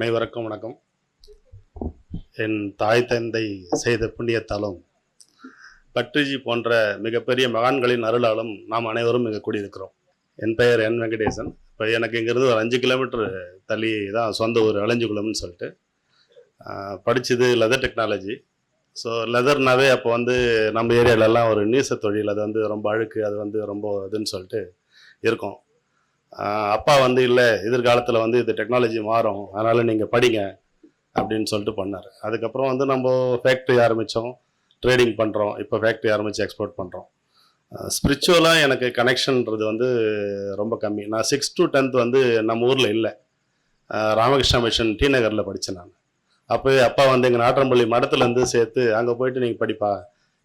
அனைவருக்கும் வணக்கம். என் தாய் தந்தை செய்த புண்ணியத்தாலும் பட்ரிஜி போன்ற மிகப்பெரிய மகான்களின் அருளாலும் நாம் அனைவரும் இங்கே கூடியிருக்கிறோம். என் பெயர் என் வெங்கடேசன். இப்போ எனக்கு இங்கேருந்து ஒரு 5 கிலோமீட்டர் தள்ளி தான் சொந்த ஊர் அலஞ்சிக்குளம்னு சொல்லிட்டு. படித்தது லெதர் டெக்னாலஜி. ஸோ லெதர்னாவே அப்போ வந்து நம்ம ஏரியாவிலலாம் ஒரு நீச தொழில், அது வந்து ரொம்ப அழுக்கு, அது வந்து ரொம்ப இதுன்னு சொல்லிட்டு இருக்கும். அப்பா வந்து இல்லை, எதிர்காலத்தில் வந்து இது டெக்னாலஜி மாறும், அதனால் நீங்கள் படிங்க அப்படின்னு சொல்லிட்டு பண்ணார். அதுக்கப்புறம் வந்து நம்ம ஃபேக்ட்ரி ஆரம்பித்தோம், ட்ரேடிங் பண்ணுறோம், இப்போ ஃபேக்ட்ரி ஆரம்பித்து எக்ஸ்போர்ட் பண்ணுறோம். ஸ்பிரிச்சுவலாக எனக்கு கனெக்ஷன்றது வந்து ரொம்ப கம்மி. நான் 6th to 10th வந்து நம்ம ஊரில் இல்லை, ராமகிருஷ்ணா மிஷன் டி நகரில் படித்தேன் நான். அப்போ அப்பா வந்து எங்கள் நாட்டம்பள்ளி மடத்துலேருந்து சேர்த்து அங்கே போயிட்டு நீங்கள் படிப்பா,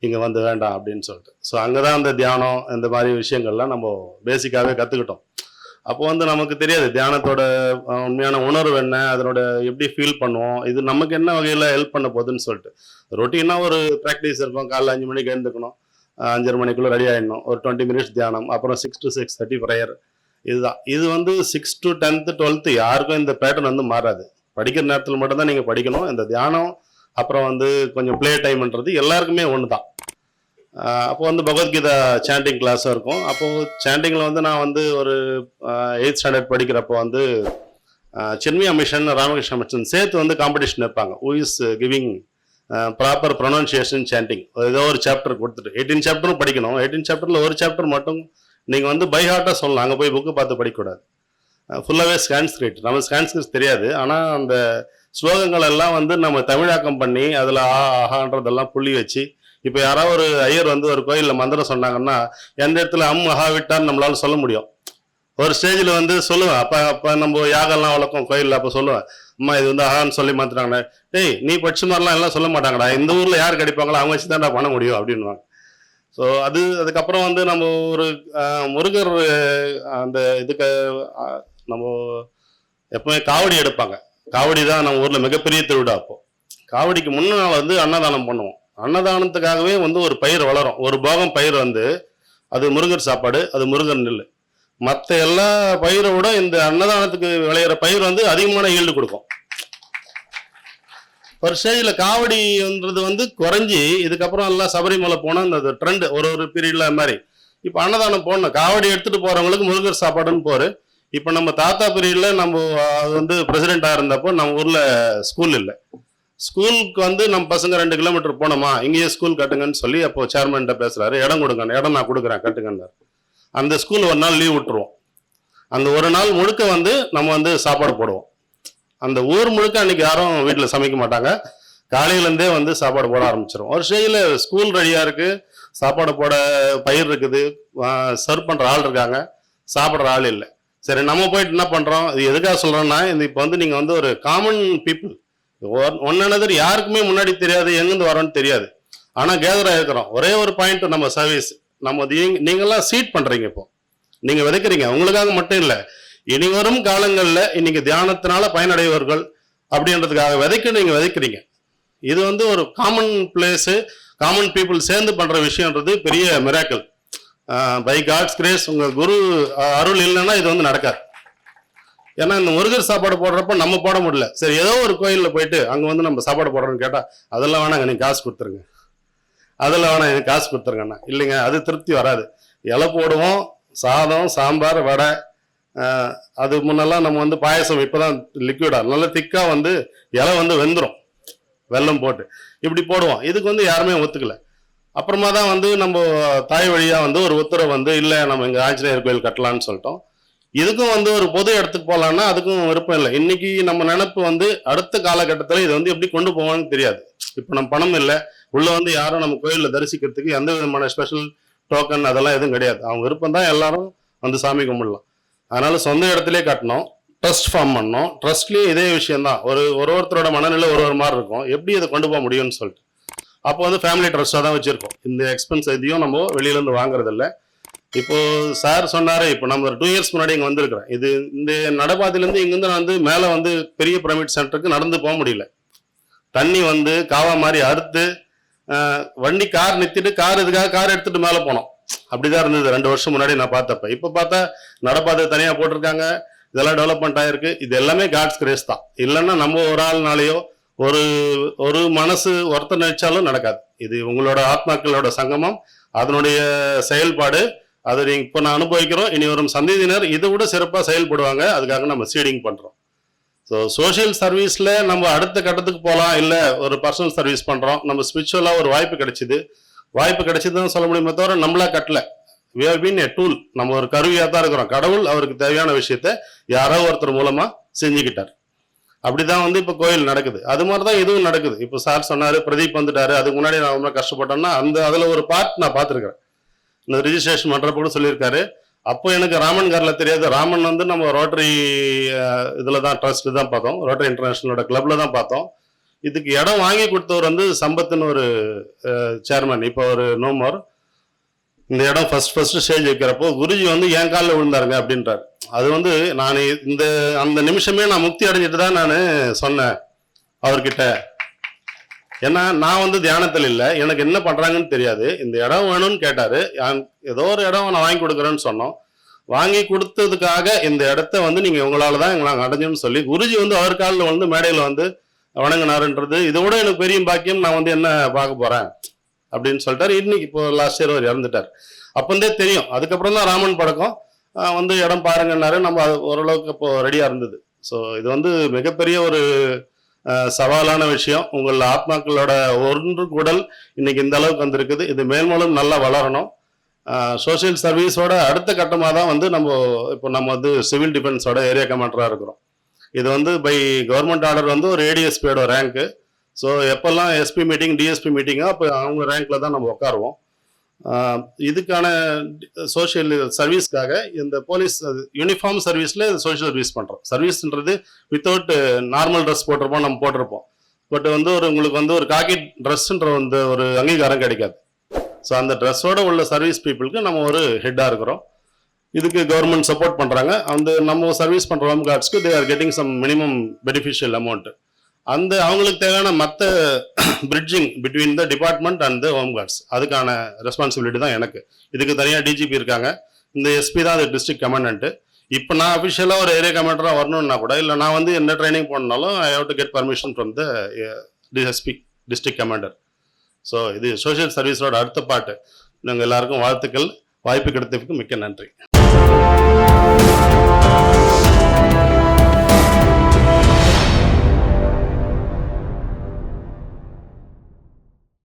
இங்கே வந்து வேண்டாம் அப்படின்னு சொல்லிட்டு. ஸோ அங்கே தான் அந்த தியானம் இந்த மாதிரி விஷயங்கள்லாம் நம்ம பேசிக்காகவே கற்றுக்கிட்டோம். அப்போ வந்து நமக்கு தெரியாது தியானத்தோட உண்மையான உணர்வு என்ன, அதனோட எப்படி ஃபீல் பண்ணுவோம், இது நமக்கு என்ன வகையில் ஹெல்ப் பண்ண போகுதுன்னு சொல்லிட்டு. ரொட்டீனாக ஒரு ப்ராக்டிஸ் இருக்கும். காலைல 5 மணிக்கு எழுந்துக்கணும், 5:30 மணிக்குள்ளே ரெடி ஆகிடணும், ஒரு 20 minutes தியானம், அப்புறம் 6 to 6:30 ப்ரேயர். இதுதான். இது வந்து 6th to 10th 12th யாருக்கும் இந்த பேட்டர்ன் வந்து மாறாது. படிக்கிற நேரத்தில் மட்டும்தான் நீங்கள் படிக்கணும். இந்த தியானம் அப்புறம் வந்து கொஞ்சம் ப்ளே டைம்ன்றது எல்லாருக்குமே ஒன்று தான். அப்போ வந்து பகவத்கீதா சாண்டிங் கிளாஸும் இருக்கும். அப்போது சாண்டிங்கில் வந்து நான் வந்து ஒரு 8th standard படிக்கிறப்போ வந்து சின்மயா மிஷன் ராமகிருஷ்ணா மிஷன் சேர்த்து வந்து காம்படிஷன் வைப்பாங்க. Who is giving proper pronunciation sanding. ஏதோ ஒரு சாப்டர் கொடுத்துட்டு 18 சாப்டரும் படிக்கணும். 18 சாப்டரில் ஒரு சாப்டர் மட்டும் நீங்கள் வந்து பை ஹார்ட்டாக சொல்லலாம், அங்கே போய் புக்கு பார்த்து படிக்கக்கூடாது. ஃபுல்லாகவே ஸ்கான்ஸ்கிரிட். நம்ம ஸ்கான்ஸ்கிரிட் தெரியாது, ஆனால் அந்த ஸ்லோகங்கள் எல்லாம் வந்து நம்ம தமிழாக்கம் பண்ணி அதில் ஆஹான்றதெல்லாம் புள்ளி வச்சு. இப்போ யாராவது ஒரு ஐயர் வந்து ஒரு கோயிலில் மந்திரம் சொன்னாங்கன்னா எந்த இடத்துல அஹா விட்டான்னு நம்மளால சொல்ல முடியும். ஒரு ஸ்டேஜில் வந்து சொல்லுவேன், அப்போ நம்ம யாகெல்லாம் வளர்க்கும் கோயிலில், அப்போ சொல்லுவேன், அம்மா இது வந்து அஹான்னு சொல்லி மாத்துறாங்கண்ணே. டேய் நீ படிச்ச மாதிரிலாம் எல்லாம் சொல்ல மாட்டாங்கடா, இந்த ஊரில் யார் கிடைப்பாங்களோ அவங்க வச்சு தான்டா பண்ண முடியும் அப்படின்வாங்க. ஸோ அதுக்கப்புறம் வந்து நம்ம ஒரு முருகர் அந்த இதுக்கு நம்ம எப்பவுமே காவடி எடுப்பாங்க. காவடி தான் நம்ம ஊரில் மிகப்பெரிய திருவிழா. அப்போது காவடிக்கு முன்னாள் வந்து அன்னதானம் பண்ணுவோம். அன்னதானத்துக்காகவே வந்து ஒரு பயிர் வளரும், ஒரு போகம் பயிர் வந்து அது முருகர் சாப்பாடு, அது முருகர் நெல். மற்ற எல்லா பயிரை விட இந்த அன்னதானத்துக்கு விளையிற பயிர் வந்து அதிகமான ஈல்டு கொடுக்கும். ஒரு ஸ்டேஜில் காவடின்றது வந்து குறைஞ்சி இதுக்கப்புறம் எல்லாம் சபரிமலை போனால் அந்த ட்ரெண்ட் ஒரு பீரியட்ல மாதிரி. இப்போ அன்னதானம் போடணும், காவடி எடுத்துகிட்டு போகிறவங்களுக்கு முருகர் சாப்பாடுன்னு போரு. இப்போ நம்ம தாத்தா பீரியடில் நம்ம அது வந்து பிரசிடெண்ட்டாக இருந்தப்போ நம்ம ஊரில் ஸ்கூல் இல்லை. ஸ்கூலுக்கு வந்து நம்ம பசங்க 2 கிலோமீட்டர் போனோமா, இங்கேயே ஸ்கூல் கட்டுங்கன்னு சொல்லி அப்போ சேர்மன்கிட்ட பேசுறாரு, இடம் கொடுங்க, இடம் நான் கொடுக்குறேன் கட்டுங்கன்னாரு. அந்த ஸ்கூல் ஒரு நாள் லீவ் விட்டுருவோம். அந்த ஒரு நாள் முழுக்க வந்து நம்ம வந்து சாப்பாடு போடுவோம். அந்த ஊர் முழுக்க அன்னைக்கு யாரும் வீட்டில் சமைக்க மாட்டாங்க, காலையிலேருந்தே வந்து சாப்பாடு போட ஆரம்பிச்சிடும். ஒரு ஸ்டேஜில் ஸ்கூல் ரெடியாக இருக்கு, சாப்பாடு போட பயிர் இருக்குது, சர்வ் பண்ணுற ஆள் இருக்காங்க, சாப்பிட்ற ஆள் இல்லை. சரி நம்ம போயிட்டு என்ன பண்ணுறோம், இது எதுக்காக சொல்கிறோன்னா, இப்போ வந்து நீங்கள் வந்து ஒரு காமன் பீப்புள், ஒன்னதர் யாருக்குமே முன்னாடி தெரியாது, எங்கிருந்து வரோன்னு தெரியாது, ஆனால் கேதராக இருக்கிறோம். ஒரே ஒரு பாயிண்ட், நம்ம சர்வீஸ். நம்ம நீங்கள்லாம் சீட் பண்ணுறீங்க, இப்போ நீங்கள் விதைக்கிறீங்க, உங்களுக்காக மட்டும் இல்லை, இனி வரும் காலங்களில் இன்னைக்கு தியானத்தினால பயனடைவர்கள் அப்படின்றதுக்காக நீங்கள் விதைக்கிறீங்க. இது வந்து ஒரு காமன் பிளேஸு, காமன் பீப்புள் சேர்ந்து பண்ணுற விஷயன்றது பெரிய மிராக்கிள். பை காட்ஸ் கிரேஸ், உங்கள் குரு அருள் இல்லைன்னா இது வந்து நடக்காது. ஏன்னா இந்த முருகர் சாப்பாடு போடுறப்ப நம்ம போட முடியல. சரி ஏதோ ஒரு கோயிலில் போயிட்டு அங்கே வந்து நம்ம சாப்பாடு போடுறோன்னு கேட்டால் அதெல்லாம் வேணாங்க, நீங்கள் காசு கொடுத்துருங்க, அதெல்லாம் வேணாம் எனக்கு காசு கொடுத்துருங்கண்ணா. இல்லைங்க, அது திருப்தி வராது. இலை போடுவோம், சாதம், சாம்பார், வடை. அது முன்னெல்லாம் நம்ம வந்து பாயசம், இப்போ தான் லிக்விடாக நல்லா திக்காக வந்து இலை வந்து வெந்துடும், வெல்லம் போட்டு இப்படி போடுவோம். இதுக்கு வந்து யாருமே ஒத்துக்கல. அப்புறமா தான் வந்து நம்ம தாய் வழியாக வந்து ஒரு உத்தரவு வந்து, இல்லை நம்ம இங்கே ஆஞ்சநேயர் கோயில் கட்டலான்னு சொல்லிட்டோம். இதுக்கும் வந்து ஒரு பொது இடத்துக்கு போகலான்னா அதுக்கும் விருப்பம் இல்லை. இன்னைக்கு நம்ம நினைப்பு வந்து அடுத்த காலகட்டத்தில் இது வந்து எப்படி கொண்டு போவான்னு தெரியாது. இப்போ நம்ம பணம் இல்லை, உள்ள வந்து யாரும் நம்ம கோயிலில் தரிசிக்கிறதுக்கு எந்த விதமான ஸ்பெஷல் டோக்கன் அதெல்லாம் எதுவும் கிடையாது. அவங்க விருப்பம் தான், எல்லாரும் வந்து சாமி கும்பிடலாம். அதனால சொந்த இடத்துலேயே கட்டணும், ட்ரஸ்ட் ஃபார்ம் பண்ணோம். ட்ரஸ்ட்லேயே இதே விஷயம்தான். ஒருத்தரோட மனநிலை ஒரு மாதிரி இருக்கும், எப்படி இதை கொண்டு போக முடியும்னு சொல்லிட்டு அப்போ வந்து ஃபேமிலி ட்ரஸ்ட்டாக தான் வச்சுருக்கோம். இந்த எக்ஸ்பென்ஸ் எதையும் நம்ம வெளியிலேருந்து வாங்குறதில்ல. இப்போ சார் சொன்னாரு, இப்போ நம்ம 2 years முன்னாடி இங்கே வந்திருக்கிறேன். இது இந்த நடைபாதையிலேருந்து இங்கேருந்து நான் வந்து மேலே வந்து பெரிய பிரமிட் சென்டருக்கு நடந்து போக முடியல. தண்ணி வந்து காவா மாதிரி அறுத்து வண்டி கார் நிறுத்திட்டு கார் இதுக்காக கார் எடுத்துட்டு மேலே போனோம். அப்படிதான் இருந்தது 2 வருஷம் முன்னாடி நான் பார்த்தப்ப. இப்போ பார்த்தா நடப்பாதை தனியாக போட்டிருக்காங்க, இதெல்லாம் டெவலப்மெண்ட் ஆயிருக்கு. இது எல்லாமே காட்ஸ் கிரேஸ் தான். இல்லைன்னா நம்ம ஒரு ஆள்னாலேயோ ஒரு ஒரு மனசு ஒருத்தர் நினைச்சாலும் நடக்காது. இது உங்களோட ஆத்மாக்களோட சங்கமம், அதனுடைய செயல்பாடு. அதை இப்போ நான் அனுபவிக்கிறோம். இனி வரும் சந்ததியினர் இதை விட சிறப்பாக செயல்படுவாங்க. அதுக்காக நம்ம சீடிங் பண்ணுறோம். ஸோ சோஷியல் சர்வீஸில் நம்ம அடுத்த கட்டத்துக்கு போகலாம், இல்லை ஒரு பர்சனல் சர்வீஸ் பண்ணுறோம், நம்ம ஸ்பிரிச்சுவலாக ஒரு வாய்ப்பு கிடைச்சிதுன்னு சொல்ல முடியுமே தவிர நம்மளா கட்டல. we have been a tool. நம்ம ஒரு கருவியாக தான் இருக்கிறோம். கடவுள் அவருக்கு தேவையான விஷயத்த யாரோ ஒருத்தர் மூலமாக செஞ்சுக்கிட்டார். அப்படிதான் வந்து இப்போ கோயில் நடக்குது. அது மாதிரி தான் இதுவும் நடக்குது. இப்போ சார் சொன்னார், பிரதீப் வந்துட்டாரு, அதுக்கு முன்னாடி நான் ரொம்ப கஷ்டப்பட்டேன்னா அதில் ஒரு பார்ட் நான் பார்த்துருக்கிறேன். இந்த ரிஜிஸ்ட்ரேஷன் பண்ணுறப்ப கூட சொல்லியிருக்காரு. அப்போ எனக்கு ராமன் காரில் தெரியாது. ராமன் வந்து நம்ம ரோட்டரி இதில் தான் ட்ரஸ்ட் தான் பார்த்தோம், ரோட்டரி இன்டர்நேஷனலோட கிளப்ல தான் பார்த்தோம். இதுக்கு இடம் வாங்கி கொடுத்தவர் வந்து சம்பத்துன்னு ஒரு சேர்மன், இப்போ ஒரு நோமோர். இந்த இடம் ஃபர்ஸ்ட் ஸ்டேஜ் வைக்கிறப்போ குருஜி வந்து என் காலில் விழுந்தாருங்க அப்படின்றாரு. அது வந்து நான் அந்த நிமிஷமே நான் முக்தி அடைஞ்சிட்டு தான் நான் சொன்னேன் அவர்கிட்ட. ஏன்னா நான் வந்து தியானத்தில் இல்லை, எனக்கு என்ன பண்றாங்கன்னு தெரியாது. இந்த இடம் வேணும்னு கேட்டாரு, ஏதோ ஒரு இடம் நான் வாங்கி கொடுக்குறேன்னு சொன்னோம். வாங்கி கொடுத்ததுக்காக இந்த இடத்த வந்து நீங்க உங்களால தான் எங்களை அடைஞ்சோன்னு சொல்லி குருஜி வந்து அவர் காலில் வந்து மேடையில் வந்து வணங்கினாருன்றது இதை விட எனக்கு பெரிய பாக்கியம். நான் வந்து என்ன பார்க்க போறேன் அப்படின்னு சொல்லிட்டாரு. இன்னைக்கு இப்போ லாஸ்ட் இயர் அவர் இறந்துட்டார். அப்போந்தே தெரியும். அதுக்கப்புறம் தான் ராமன் படக்கம் வந்து இடம் பாருங்கன்னாரு. நம்ம ஓரளவுக்கு இப்போ ரெடியா இருந்தது. ஸோ இது வந்து மிகப்பெரிய ஒரு சவாலான விஷயம். உங்கள் ஆத்மாக்களோட ஒன்று குடல் இன்னைக்கு இந்த அளவுக்கு வந்திருக்குது. இது மேல்மேலும் நல்லா வளரணும். சோசியல் சர்வீஸோட அடுத்த கட்டமாக தான் வந்து நம்ம வந்து சிவில் டிஃபென்ஸோட ஏரியா கமாண்டராக இருக்கிறோம். இது வந்து பை கவர்மெண்ட் ஆர்டர் வந்து ஒரு ஏடிஎஸ்பியோட ரேங்க்கு. ஸோ எப்போல்லாம் எஸ்பி மீட்டிங் டிஎஸ்பி மீட்டிங்கோ அப்போ அவங்க ரேங்க்ல தான் நம்ம உட்காருவோம். இதுக்கான சோஷியல் சர்வீஸ்க்காக இந்த போலீஸ் யூனிஃபார்ம் சர்வீஸில் சோஷியல் சர்வீஸ் பண்ணுறோம். சர்வீஸ்ன்றது வித்தவுட் நார்மல் ட்ரெஸ் போட்டிருப்போம், நம்ம போட்டிருப்போம். பட் வந்து உங்களுக்கு வந்து ஒரு காக்கி ட்ரெஸ்ன்ற வந்து ஒரு அங்கீகாரம் கிடைக்காது. ஸோ அந்த ட்ரெஸ்ஸோட உள்ள சர்வீஸ் பீப்புளுக்கு நம்ம ஒரு ஹெட்டாக இருக்கிறோம். இதுக்கு கவர்மெண்ட் சப்போர்ட் பண்ணுறாங்க. நம்ம சர்வீஸ் பண்ணுற ஹோம் கார்ட்ஸ்க்கு they are getting some minimum beneficial amount. அவங்களுக்கு தேவையான மற்ற bridging between the department and the home guards, அதுக்கான ரெஸ்பான்சிபிலிட்டி தான் எனக்கு. இதுக்கு தனியாக டிஜிபி இருக்காங்க. இந்த எஸ்பி தான் அது டிஸ்ட்ரிக்ட் கமாண்டன்ட்டு. இப்போ நான் அஃபிஷியலாக ஒரு ஏரியா கமாண்டராக வரணும்னா கூட, இல்லை நான் வந்து என்ன ட்ரைனிங் போனாலும் I have to get permission from the DSP district commander. So இது சோஷியல் சர்வீஸோட அடுத்த பாட்டு. நாங்கள் எல்லாருக்கும் வாழ்த்துக்கள். வாய்ப்பு கிடைத்ததுக்கு மிக்க நன்றி.